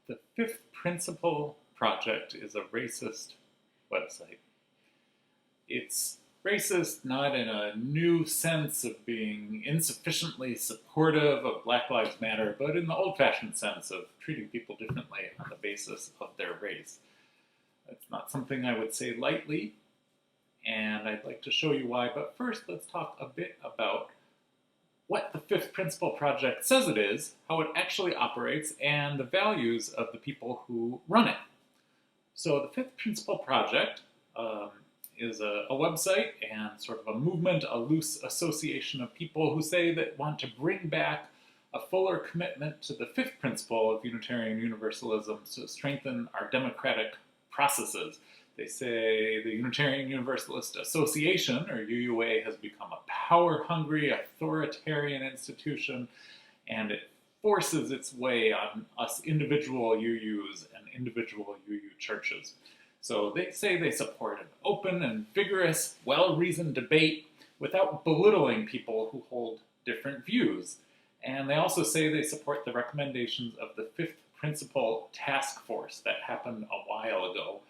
The Fifth Principle Project is a racist website. It's racist not in a new sense of being insufficiently supportive of Black Lives Matter, but in the old-fashioned sense of treating people differently on the basis of their race. That's not something I would say lightly, and I'd like to show you why, but first let's talk a bit about what the Fifth Principle Project says it is, how it actually operates, and the values of the people who run it. So the Fifth Principle Project is a website and sort of a movement, a loose association of people who say that want to bring back a fuller commitment to the fifth principle of Unitarian Universalism to strengthen our democratic processes. They say the Unitarian Universalist Association, or UUA, has become a power-hungry, authoritarian institution, and it forces its way on us individual UUs and individual UU churches. So they say they support an open and vigorous, well-reasoned debate without belittling people who hold different views. And they also say they support the recommendations of the Fifth Principle Task Force that happened a while ago.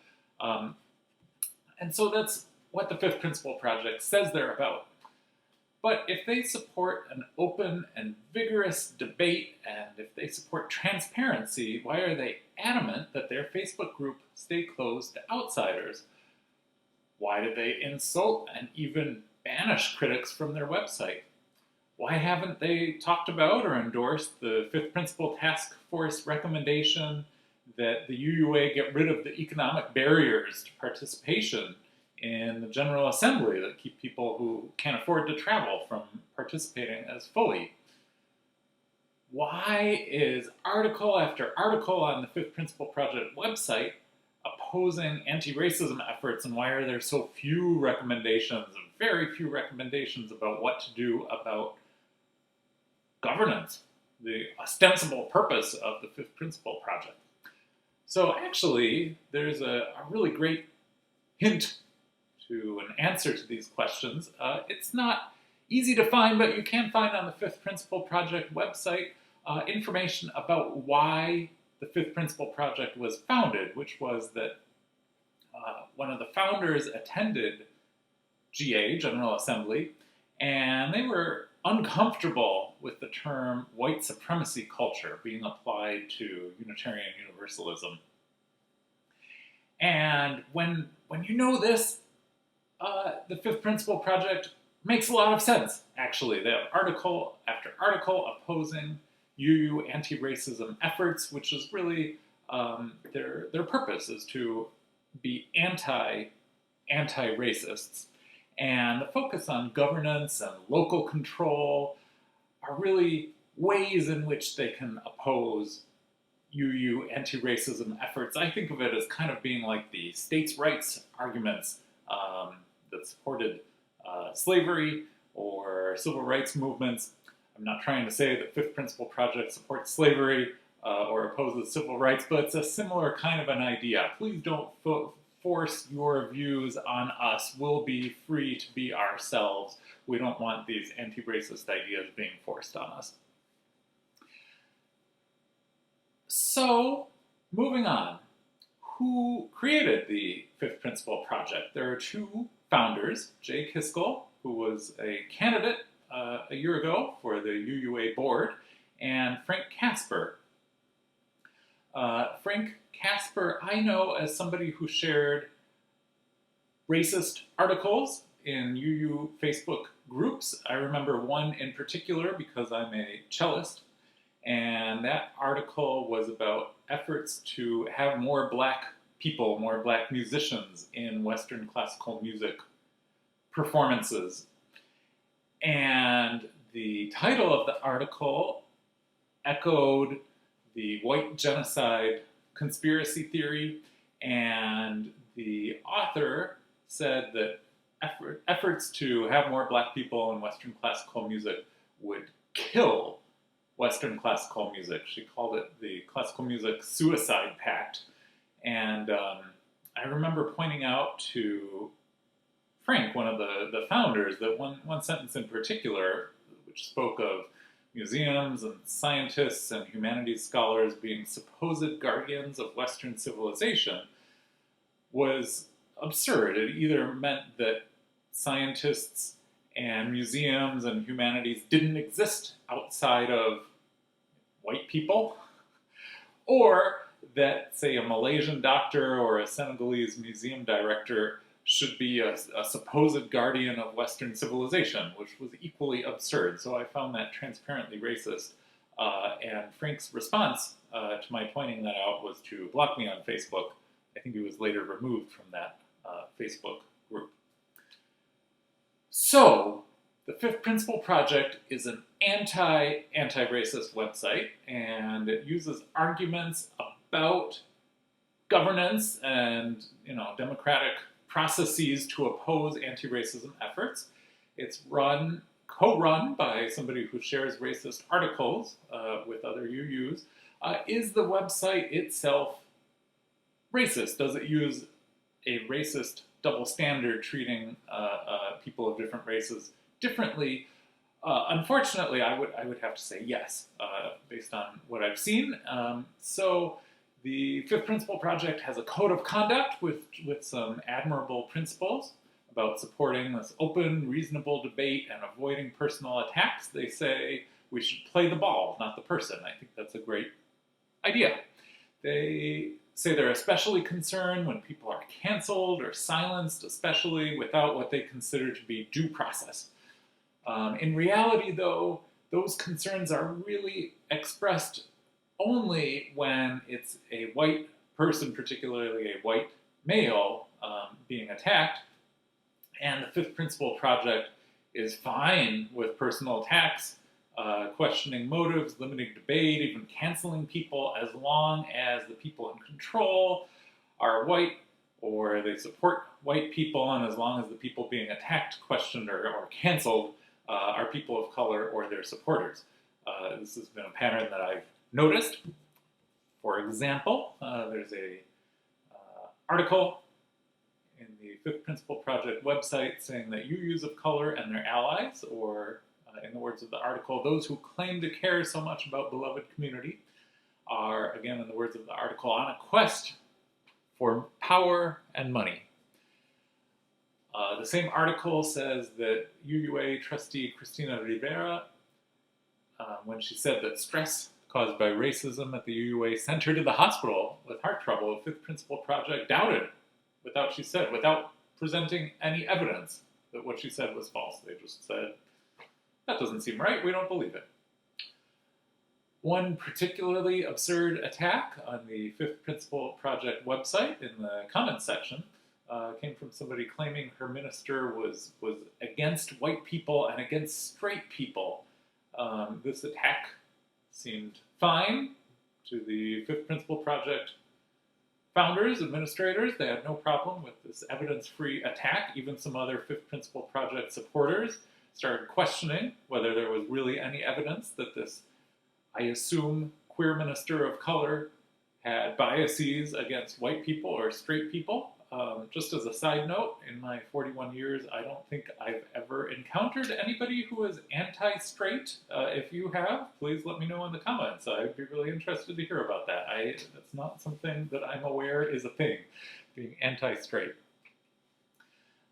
And so that's what the Fifth Principle Project says they're about. But if they support an open and vigorous debate, and if they support transparency, why are they adamant that their Facebook group stay closed to outsiders? Why do they insult and even banish critics from their website? Why haven't they talked about or endorsed the Fifth Principle Task Force recommendation that the UUA get rid of the economic barriers to participation in the General Assembly that keep people who can't afford to travel from participating as fully? Why is article after article on the Fifth Principle Project website opposing anti-racism efforts, and why are there so few recommendations, very few recommendations about what to do about governance, the ostensible purpose of the Fifth Principle Project? So actually, there's a really great hint to an answer to these questions. It's not easy to find, but you can find on the Fifth Principle Project website information about why the Fifth Principle Project was founded, which was that one of the founders attended GA, General Assembly, and they were uncomfortable with the term white supremacy culture being applied to Unitarian Universalism. And when you know this, the Fifth Principle Project makes a lot of sense, actually. They have article after article opposing UU anti-racism efforts, which is really their purpose is to be anti-racists. And the focus on governance and local control are really ways in which they can oppose UU anti-racism efforts. I think of it as kind of being like the states' rights arguments that supported slavery or civil rights movements. I'm not trying to say that Fifth Principle Project supports slavery or opposes civil rights, but it's a similar kind of an idea. Please don't force your views on us. We'll be free to be ourselves. We don't want these anti-racist ideas being forced on us. So, moving on. Who created the Fifth Principle Project? There are two founders, Jay Kiskell, who was a candidate a year ago for the UUA board, and Frank Kasper. Frank Kasper, I know as somebody who shared racist articles in UU Facebook groups. I remember one in particular because I'm a cellist, and that article was about efforts to have more black people, more black musicians in Western classical music performances. And the title of the article echoed the white genocide conspiracy theory, and the author said that efforts to have more black people in Western classical music would kill Western classical music. She called it the Classical Music Suicide Pact. And I remember pointing out to Frank, one of the founders, that one sentence in particular, which spoke of museums and scientists and humanities scholars being supposed guardians of Western civilization was absurd. It either meant that scientists and museums and humanities didn't exist outside of white people, or that, say, a Malaysian doctor or a Senegalese museum director should be a supposed guardian of Western civilization, which was equally absurd. So I found that transparently racist. And Frank's response to my pointing that out was to block me on Facebook. I think he was later removed from that Facebook group. So, the Fifth Principle Project is an anti-racist website, and it uses arguments about governance and democratic processes to oppose anti-racism efforts. It's co-run by somebody who shares racist articles with other UUs. Is the website itself racist? Does it use a racist double standard treating people of different races differently? Unfortunately, I would have to say yes, based on what I've seen. So the Fifth Principle Project has a code of conduct with some admirable principles about supporting this open, reasonable debate and avoiding personal attacks. They say we should play the ball, not the person. I think that's a great idea. They say they're especially concerned when people are canceled or silenced, especially without what they consider to be due process. In reality, though, those concerns are really expressed only when it's a white person, particularly a white male, being attacked. And the Fifth Principle Project is fine with personal attacks, questioning motives, limiting debate, even canceling people, as long as the people in control are white or they support white people, and as long as the people being attacked, questioned, or canceled are people of color or their supporters. This has been a pattern that I've noticed. For example, there's a article in the Fifth Principle Project website saying that UUs of color and their allies, or in the words of the article, those who claim to care so much about beloved community, are, again in the words of the article, on a quest for power and money. The same article says that UUA trustee Cristina Rivera, when she said that stress caused by racism at the UUA sent her to the hospital with heart trouble, the Fifth Principle Project doubted without presenting any evidence that what she said was false. They just said, that doesn't seem right, we don't believe it. One particularly absurd attack on the Fifth Principle Project website in the comments section came from somebody claiming her minister was against white people and against straight people. This attack seemed fine to the Fifth Principle Project founders, administrators. They had no problem with this evidence-free attack. Even some other Fifth Principle Project supporters started questioning whether there was really any evidence that this, I assume, queer minister of color had biases against white people or straight people. Just as a side note, in my 41 years, I don't think I've ever encountered anybody who is anti-straight. If you have, please let me know in the comments. I'd be really interested to hear about that. That's not something that I'm aware is a thing, being anti-straight.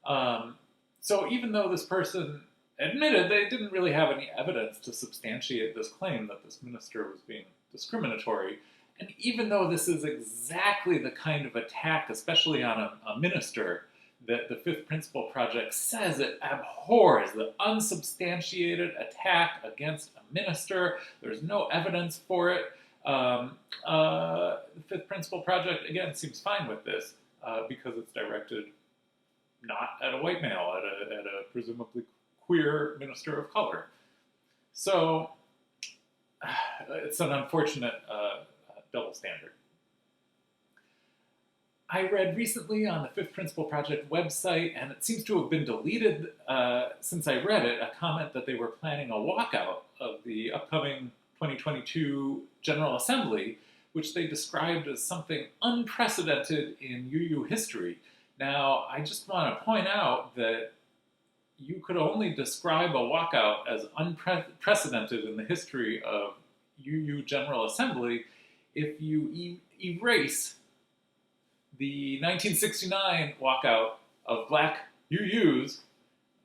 So even though this person admitted they didn't really have any evidence to substantiate this claim that this minister was being discriminatory, and even though this is exactly the kind of attack, especially on a minister, that the Fifth Principle Project says it abhors, the unsubstantiated attack against a minister, there's no evidence for it. The Fifth Principle Project, again, seems fine with this because it's directed not at a white male, at a presumably queer minister of color. So it's an unfortunate double standard. I read recently on the Fifth Principle Project website, and it seems to have been deleted since I read it, a comment that they were planning a walkout of the upcoming 2022 General Assembly, which they described as something unprecedented in UU history. Now, I just want to point out that you could only describe a walkout as unprecedented in the history of UU General Assembly if you erase the 1969 walkout of black UUs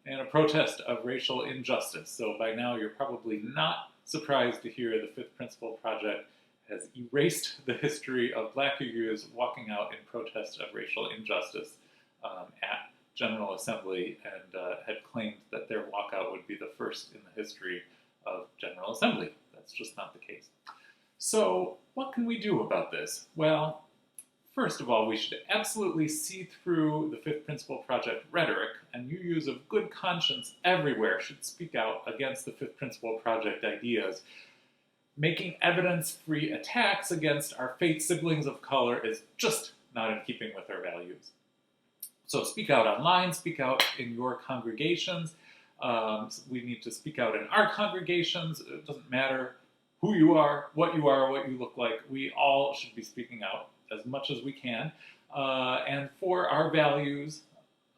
in a protest of racial injustice. So by now you're probably not surprised to hear the Fifth Principle Project has erased the history of black UUs walking out in protest of racial injustice at General Assembly, and had claimed that their walkout would be the first in the history of General Assembly. That's just not the case. So what can we do about this? Well, first of all, we should absolutely see through the Fifth Principle Project rhetoric, and UUs of good conscience everywhere should speak out against the Fifth Principle Project ideas. Making evidence-free attacks against our faith siblings of color is just not in keeping with our values. So speak out online, speak out in your congregations. We need to speak out in our congregations. It doesn't matter who you are, what you look like. We all should be speaking out as much as we can. And for our values,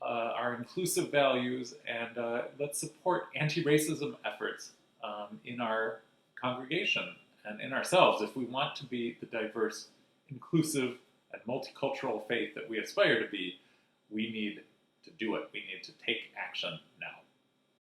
our inclusive values, and let's support anti-racism efforts in our congregation and in ourselves. If we want to be the diverse, inclusive, and multicultural faith that we aspire to be, we need to do it. We need to take action now.